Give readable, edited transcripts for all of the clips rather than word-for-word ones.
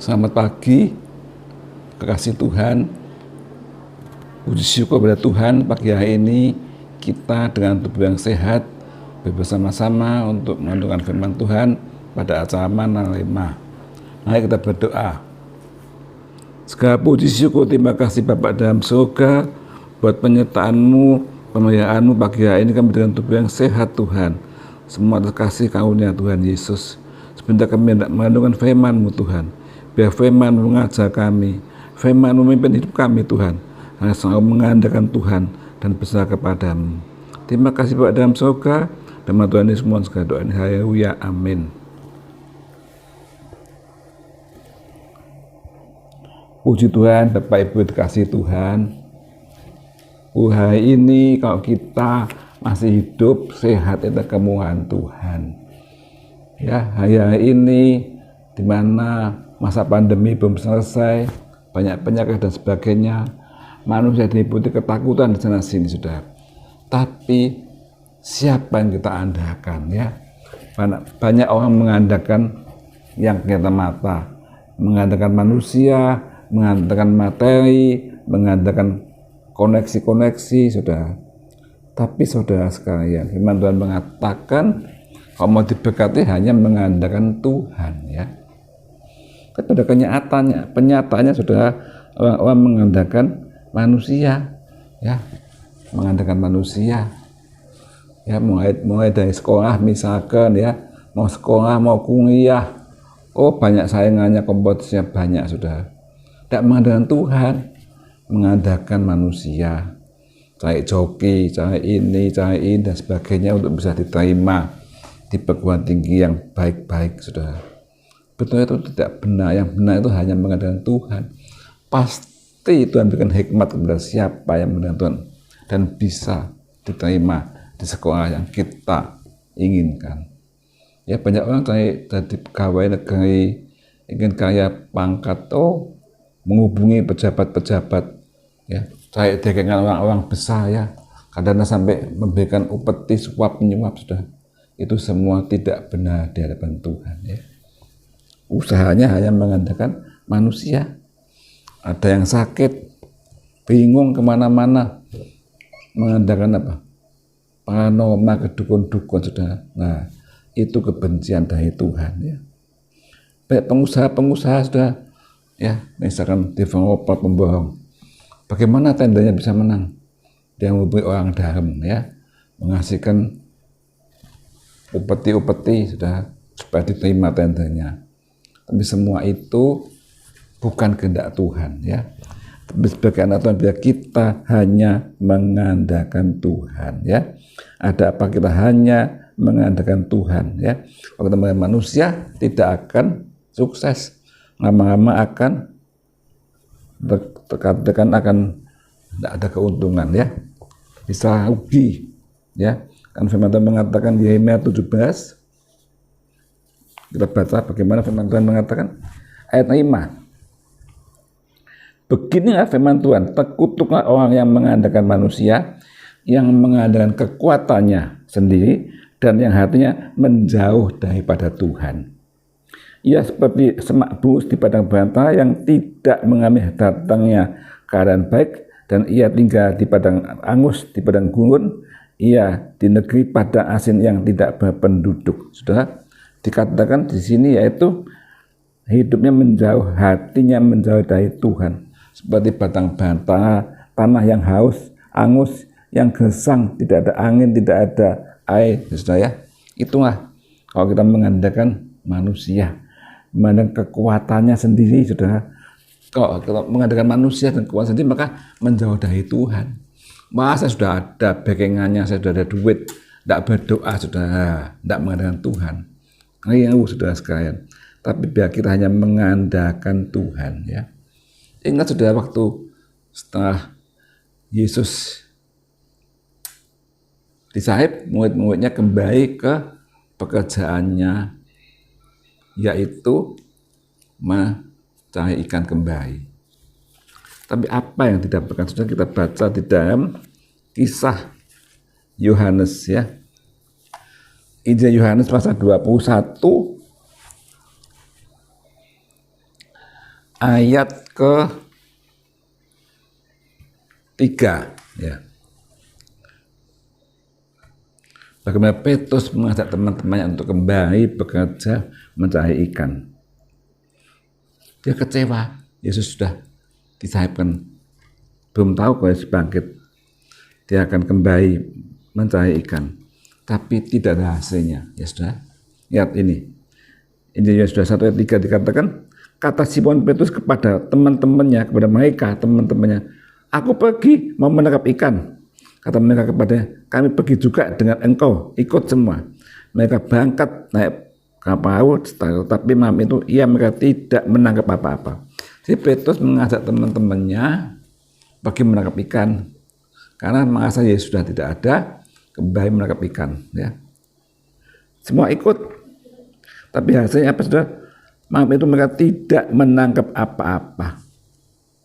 Selamat pagi, kekasih Tuhan. Puji syukur kepada Tuhan, pagi hari ini kita dengan tubuh yang sehat bersama-sama untuk mendengarkan firman Tuhan pada acara Mana 5. Mari kita berdoa. Segala puji syukur, terima kasih Bapa dalam surga buat penyertaan-Mu, pemeliharaan-Mu pagi hari ini kami dengan tubuh yang sehat Tuhan. Semua terkasih karunia Tuhan Yesus. Sebentar kami hendak mendengarkan firman-Mu Tuhan. Biar firman mengajar kami, firman memimpin hidup kami Tuhan. Hanya selalu mengandalkan Tuhan dan berserah kepadamu. Terima kasih Bapak dalam surga. Nama Tuhan Yesus mohon segala doa ini. Haleluya, amin. Puji Tuhan, Bapak Ibu dikasih Tuhan. Hari ini kalau kita masih hidup sehat itu kemurahan Tuhan. Ya, hari ini di mana masa pandemi belum selesai, banyak penyakit dan sebagainya, manusia diliputi ketakutan di sana sini sudah. Tapi siapa yang kita andalkan ya? Banyak orang mengandalkan yang kelihatan mata, mengandalkan manusia, mengandalkan materi, mengandalkan koneksi-koneksi sudah. Tapi saudara sekalian, firman Tuhan mengatakan kalau mau diberkati hanya mengandalkan Tuhan ya. Tapi pada kenyataannya sudah orang mengandalkan manusia ya, mengandalkan manusia ya, mulai dari sekolah misalkan ya, mau sekolah mau kuliah, banyak saingannya, kompetisinya banyak sudah. Tidak mengandalkan Tuhan, mengandalkan manusia, cari joki, cari ini dan sebagainya untuk bisa diterima di perguruan tinggi yang baik-baik sudah. Betul itu tidak benar. Yang benar itu hanya mengandalkan Tuhan. Pasti Tuhan berikan hikmat kepada siapa yang mengandalkan Tuhan dan bisa diterima di sekolah yang kita inginkan. Ya, banyak orang jadi pegawai negeri, ingin kaya pangkat, menghubungi pejabat-pejabat, ya, cari dagangan orang-orang besar ya, kadang sampai memberikan upeti, suap menyuap sudah. Itu semua tidak benar di hadapan Tuhan ya. Usahanya hanya mengandalkan manusia. Ada yang sakit, bingung kemana-mana, mengandalkan apa? Paranormal, ke dukun-dukun sudah. Nah, itu kebencian dari Tuhan ya. Baik pengusaha-pengusaha sudah, ya, misalkan developer pembohong. Bagaimana tendanya bisa menang? Dia memberi orang dalam ya, menghasilkan upeti-upeti sudah supaya diterima tendanya. Tapi semua itu bukan kehendak Tuhan ya. Tapi sebagai anak Tuhan, biar kita hanya mengandalkan Tuhan ya. Ada apa kita hanya mengandalkan Tuhan ya. Kalau kita mengandalkan manusia tidak akan sukses. Lama-lama akan terkadang akan tidak ada keuntungan ya. Bisa rugi ya. Kan firman Tuhan mengatakan di Yeremia 17. Kita baca bagaimana firman Tuhan mengatakan ayat 5. Beginilah firman Tuhan, terkutuklah orang yang mengandalkan manusia, yang mengandalkan kekuatannya sendiri, dan yang hatinya menjauh daripada Tuhan. Ia seperti semak bulus di padang belantara yang tidak mengalami datangnya keadaan baik, dan ia tinggal di padang angus, di padang gurun, ia di negeri padang asin yang tidak berpenduduk. Sudah dikatakan di sini yaitu hidupnya menjauh, hatinya menjauh dari Tuhan, seperti padang belantara, tanah yang haus, angus, yang gersang, tidak ada angin, tidak ada air, sudah ya. Itulah kalau kita mengandalkan manusia, mengandalkan kekuatannya sendiri, sudah. Kalau kita mengandalkan manusia dan kekuatan sendiri, maka menjauh dari Tuhan. Masa sudah ada backingannya, saya sudah ada duit, tidak berdoa, sudah tidak mengandalkan Tuhan. Sudah sekalian. Tapi biar kita hanya mengandalkan Tuhan ya. Ingat sudah waktu setelah Yesus disalib, murid-muridnya kembali ke pekerjaannya, yaitu mencari ikan kembali. Tapi apa yang didapatkan? Sudah kita baca di dalam kisah Yohanes ya. Injil Yohanes pasal 21 ayat ke-3 ya. Bagaimana Petrus mengajak teman-temannya untuk kembali bekerja mencari ikan. Dia kecewa, Yesus sudah disahipkan, belum tahu kalau Yesus bangkit, dia akan kembali mencari ikan, tapi tidak ada hasilnya. Ya sudah, lihat ini ya sudah 1 ayat 3 dikatakan, kata Simon Petrus kepada teman-temannya, kepada mereka teman-temannya, aku pergi mau menangkap ikan. Kata mereka kepadanya, kami pergi juga dengan engkau, ikut semua. Mereka berangkat naik kapal, tapi malam itu mereka tidak menangkap apa-apa. Jadi Petrus mengajak teman-temannya pergi menangkap ikan, karena merasa Yesus sudah tidak ada, kembali menangkap ikan. Ya. Semua ikut, tapi hasilnya apa sudah? Malam itu mereka tidak menangkap apa-apa.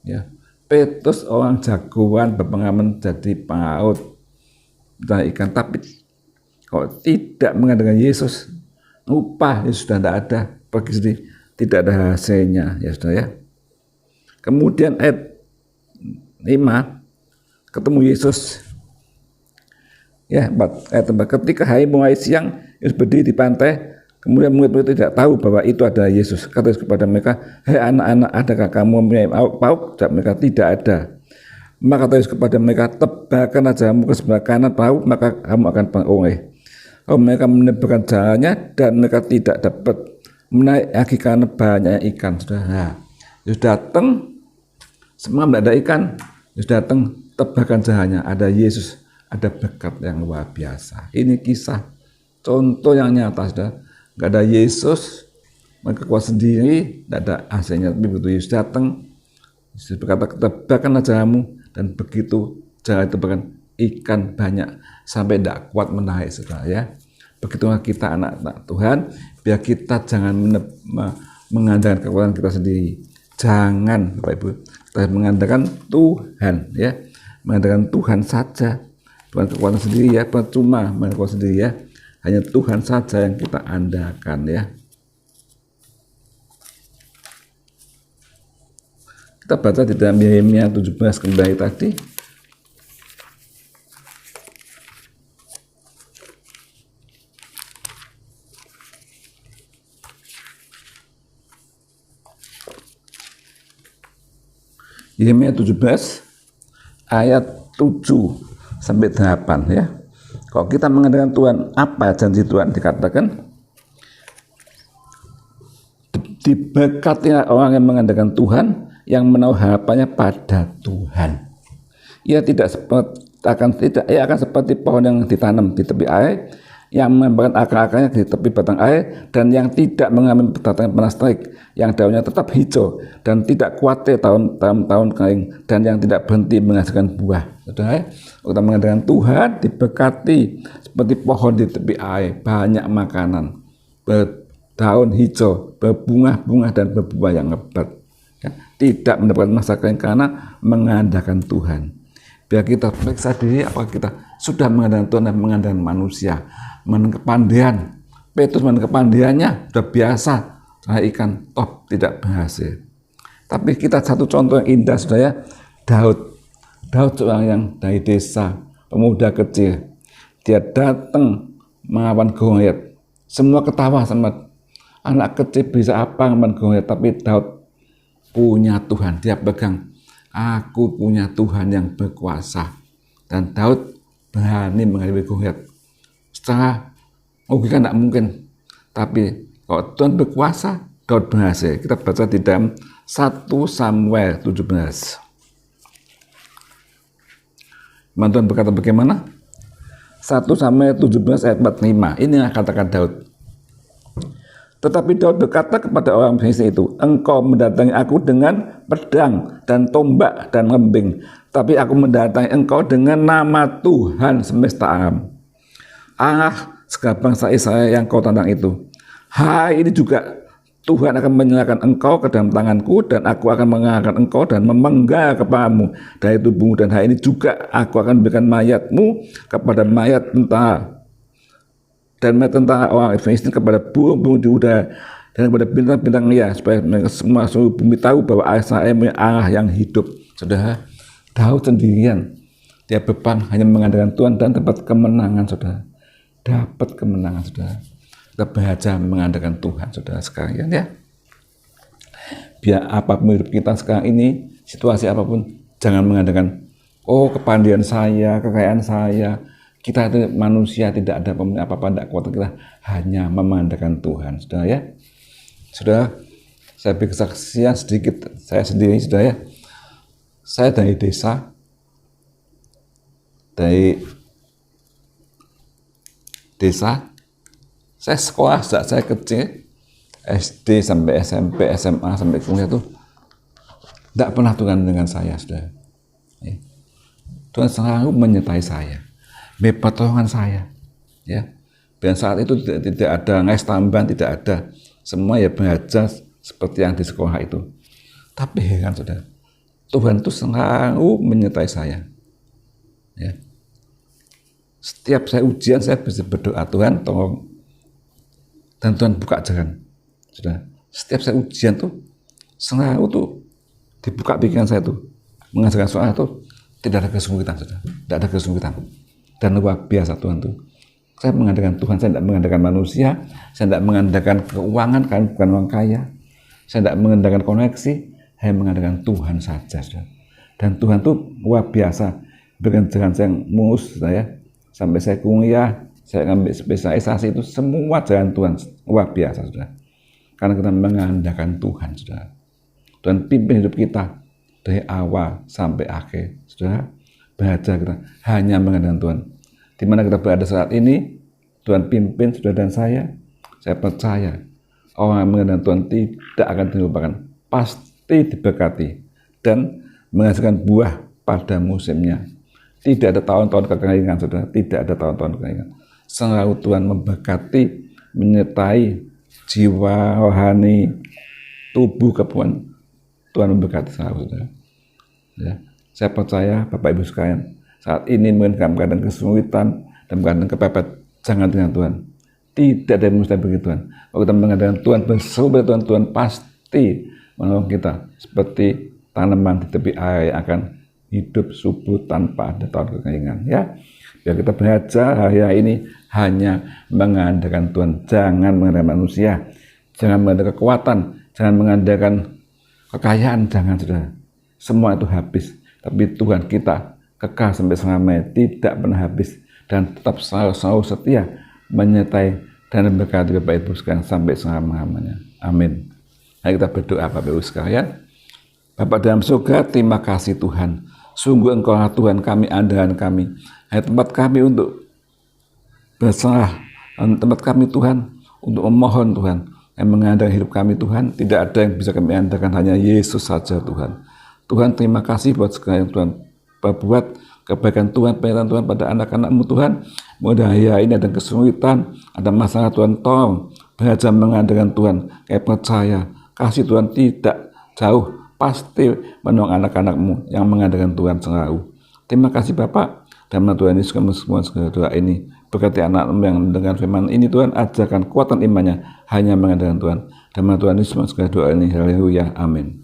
Ya. Petrus orang jagoan berpengalaman jadi pelaut mencari ikan, tapi kalau tidak mengandalkan Yesus, upah Yesus sudah tidak ada, pergi sendiri, tidak ada hasilnya. Ya sudah ya. Kemudian ayat 5 ketemu Yesus. Ya, ayat 4, ketika hari mulai siang, Yesus berdiri di pantai. Kemudian murid-murid tidak tahu bahwa itu adalah Yesus. Kata Yesus kepada mereka, hei anak-anak, adakah kamu mempunyai pauk? Mereka tidak ada. Maka kata Yesus kepada mereka, tebarkan jalanmu ke sebelah kanan pauk, maka kamu akan beroleh. Mereka menebarkan jalannya dan mereka tidak dapat menaik lagi karena banyak ikan. Sudah, Yesus datang, semua tidak ada ikan. Yesus datang, tebarkan jalannya. Ada Yesus, ada berkat yang luar biasa. Ini kisah, contoh yang nyata, sudah. Gak ada Yesus, mereka kuat sendiri, tidak ada hasilnya. Tapi begitu Yesus datang, Yesus berkata, tebarkan jalanmu, dan begitu jalan itu bahkan ikan banyak sampai tidak kuat menarik, saudara ya. Begitulah kita anak-anak Tuhan, biar kita jangan mengandalkan kekuatan kita sendiri. Jangan, Bapak Ibu, kita mengandalkan Tuhan ya, mengandalkan Tuhan saja, bukan kekuatan sendiri ya, percuma mengandalkan sendiri ya. Hanya Tuhan saja yang kita andalkan ya. Kita baca di dalam Yeremia 17 kembali tadi. Yeremia 17 ayat 7 sampai 8 ya. Kalau kita mengandalkan Tuhan, apa janji Tuhan? Dikatakan, diberkati orang yang mengandalkan Tuhan, yang menaruh harapannya pada Tuhan. Ia akan seperti pohon yang ditanam di tepi air, yang mengembangkan akar-akarnya di tepi batang air, dan yang tidak mengalami datangnya panas terik, yang daunnya tetap hijau dan tidak khawatir tahun kering, dan yang tidak berhenti menghasilkan buah. Saudara, kita mengandalkan Tuhan, diberkati seperti pohon di tepi air, banyak makanan, berdaun hijau, berbunga-bunga dan berbuah yang lebat. Ya, tidak mendapatkan masa kering karena mengandalkan Tuhan. Biar kita periksa diri apakah kita sudah mengandalkan Tuhan dan mengandalkan manusia. Kepandaian, Petrus kepandaiannya sudah biasa, ikan top tidak berhasil. Tapi kita satu contoh yang indah, saudara ya, Daud seorang yang dari desa, pemuda kecil, dia datang melawan Goliat. Semua ketawa sama anak kecil bisa apa melawan Goliat, tapi Daud punya Tuhan, dia pegang, aku punya Tuhan yang berkuasa, dan Daud berani menghadapi Goliat. Secara logika tidak mungkin, tapi kalau Tuhan berkuasa, Daud berhasil. Kita baca di dalam 1 Samuel 17. Tuhan berkata bagaimana? 1 Samuel 17 ayat 45. Ini yang katakan Daud. Tetapi Daud berkata kepada orang Filistin itu, engkau mendatangi aku dengan pedang dan tombak dan lembing, tapi aku mendatangi engkau dengan nama Tuhan semesta alam, Allah segala bangsa Israel yang kau tantang itu. Hari ini juga Tuhan akan menyerahkan engkau ke dalam tanganku, dan aku akan mengarahkan engkau dan memenggal kepalamu dari tubuhmu, dan hari ini juga aku akan memberikan mayatmu kepada mayat tentara, dan mayat tentara orang Filistin kepada burung-burung di udara dan kepada bintang-bintang ya, supaya semua seluruh bumi tahu bahwa saya punya Allah yang hidup. Saudara, Daud sendirian, dia beban hanya mengandalkan Tuhan dan dapat kemenangan, saudara. Dapat kemenangan, saudara. Kita belajar mengandalkan Tuhan, saudara sekalian ya. Biar apapun hidup kita sekarang ini, situasi apapun, jangan mengandalkan kepandaian saya, kekayaan saya. Kita itu manusia, tidak ada apa-apa, tidak kuat. Kita hanya memandangkan Tuhan, saudara ya. Saudara, saya beri kesaksian sedikit, saya sendiri, saudara ya. Saya dari desa, saya sekolah sejak saya kecil, SD sampai SMP, SMA sampai kuliah itu tidak pernah Tuhan dengan saya, saudara. Tuhan selalu menyertai saya, beri pertolongan saya, ya. Dan saat itu tidak ada ngas tambahan, tidak ada, semua ya belajar seperti yang di sekolah itu. Tapi heran, saudara, Tuhan itu selalu menyertai saya, ya. Setiap saya ujian, saya bisa berdoa, Tuhan tolong, dan Tuhan buka jalan, saudara. Setiap saya ujian tuh selalu tuh dibuka pikiran saya tuh, mengajarkan soal tuh tidak ada kesulitan, saudara. Tidak ada kesulitan. Dan luar biasa Tuhan tuh. Saya mengandalkan Tuhan, saya tidak mengandalkan manusia, saya tidak mengandalkan keuangan, kan bukan orang kaya. Saya tidak mengandalkan koneksi, hanya mengandalkan Tuhan saja, saudara. Dan Tuhan tuh luar biasa, berikan jalan saya yang mulus, saya sampai saya kuliah, saya ambil spesialisasi itu semua jalan Tuhan luar biasa, saudara. Karena kita mengandalkan Tuhan, saudara. Tuhan pimpin hidup kita dari awal sampai akhir, saudara. Belajar kita hanya mengandalkan Tuhan. Di mana kita berada saat ini, Tuhan pimpin saudara dan saya percaya orang yang mengandalkan Tuhan tidak akan dilupakan, pasti diberkati dan menghasilkan buah pada musimnya. Tidak ada tahun-tahun kekeringan, saudara. Tidak ada tahun-tahun kekeringan. Selalu Tuhan memberkati, menyertai jiwa, rohani, tubuh, kebun. Tuhan memberkati selalu, saudara. Ya, saya percaya Bapak Ibu sekalian, saat ini mungkin dalam keadaan kesulitan, dalam keadaan kepepet, jangan dengan Tuhan. Tidak ada yang mustahil bagi Tuhan. Kalau kita mengandalkan Tuhan, berseru pada Tuhan, Tuhan pasti menolong kita. Seperti tanaman di tepi air yang akan hidup subur tanpa ada tahun kekeringan. Ya, biar kita belajar hari ini hanya mengandalkan Tuhan, jangan mengandalkan manusia, jangan mengandalkan kekuatan, jangan mengandalkan kekayaan, jangan, saudara. Semua itu habis, tapi Tuhan kita kekal sampai selamanya, tidak pernah habis dan tetap selalu setia menyertai dan memberkati Bapak Ibu sekalian sampai selama-lamanya. Amin. Mari kita berdoa, Bapak Ibu sekalian. Bapak dalam surga, terima kasih Tuhan. Sungguh Engkaulah Tuhan kami, andalan kami. Hanya tempat kami untuk berserah, tempat kami Tuhan untuk memohon Tuhan, yang mengandalkan hidup kami Tuhan. Tidak ada yang bisa kami andalkan, hanya Yesus saja Tuhan. Tuhan, terima kasih buat segala yang Tuhan perbuat, kebaikan Tuhan, penyertaan Tuhan pada anak-anak-Mu Tuhan. Mudah ya ini ada kesulitan, ada masalah, Tuhan tolong belajar mengandalkan Tuhan, kayak percaya kasih Tuhan tidak jauh, pasti menolong anak-anak-Mu yang mengandalkan Tuhan selalu. Terima kasih Bapak, dan Tuhan Yesus kami semua segala doa ini. Berkati anak-Mu yang mendengar firman ini Tuhan, ajarkan kekuatan imannya hanya mengandalkan Tuhan. Dan Tuhan Yesus segala doa ini, haleluya, amin.